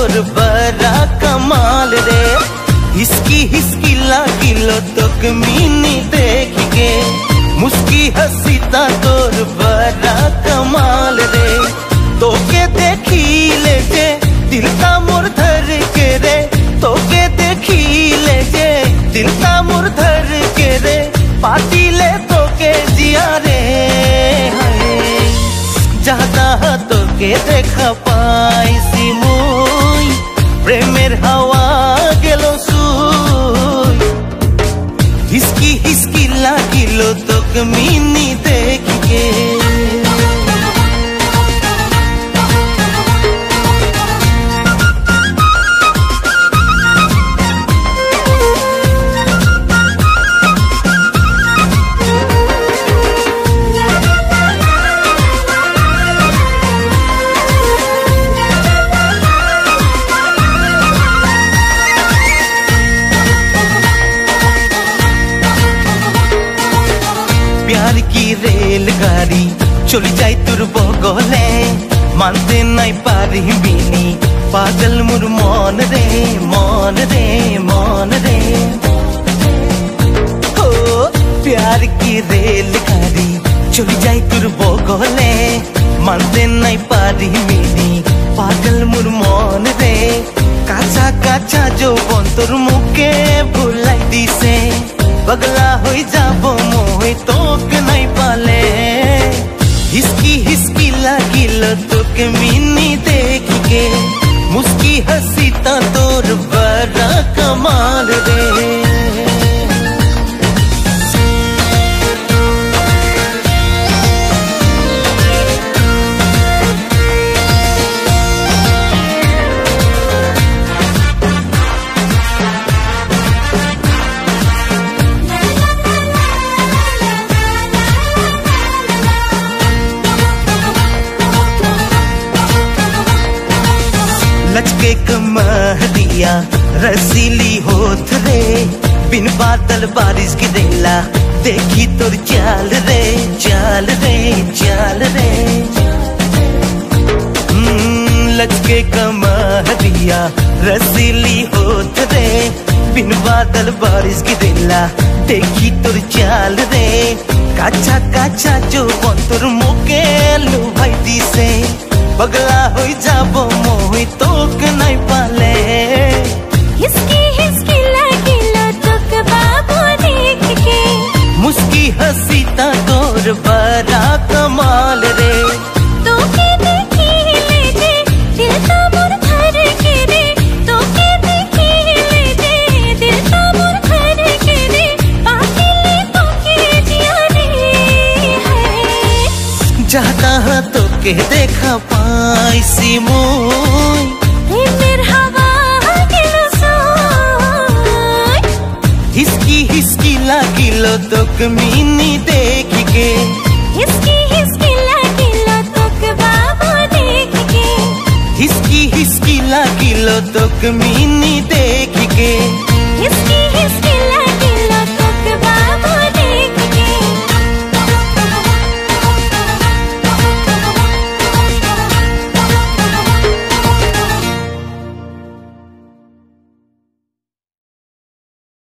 तोर बड़ा कमाल रे। हिसकी हिसकी लागिलो तोक मिनी देख के, मुस्की हसीता तोर बड़ा कमाल रे। तोके देखी ले जे दिल का मोर धर के रे, तोके देखी ले जे दिल का मोर धर के रे। पाती ले तोके जिया रे, जहाँ तोके देखा पाइसी मुई, प्रेमेर हावा गेलो सुई। हिसकी हिसकी लागिलो तोक मिनी देख के। प्यार की रेलगाड़ी चली जाए तुर बगले, मानते नहीं पारी बिनी पागल मुर मन रे मन रे मन रे। हो प्यार की रेलगाड़ी चली जाए तुर बगले, मानते नहीं पारी बिनी पागल मुर मन रे। काचा काचा जो बन तोर मुके भुलाई दिसे, पगला हो जाबो मोहि तोक नहीं पाले। हिसकी हिसकी लागिलो तोक मिनी देख के, मुस्की हसीता तोर बड़ा कमाल रे। लचके कमरिया रसीली होत रे, बिन बादल बारिश की देला देखी तोर चाल रे चाल रे चाल रे। लचके कमरिया रसीली होत रे, बिन बादल बारिश की देला देखी तोर चाल रे। काचा काचा जो बन तोर मुके लुभाई दिसे, पगला हो जाबो मोहि तोक नहीं पाले। हिसकी हिसकी लागिलो तोक बाबू देख के, मुस्की हसीता तोर बड़ा कमाल रे। तोके देखी ले जे दिल का मोर धर के रे, तोके देखी ले जे दिल का मोर धर के रे। पाती ले तोके जिया रे, जहाँ तोके देखा पाइसी मुई, प्रेमेर हावा गेलो सुई। हिसकी हिसकी लागिलो तोक मिनी देख के, हिसकी हिसकी लागिलो तोक बाबू देख के, हिसकी हिसकी लागिलो तोक मिनी देख के। हिसकी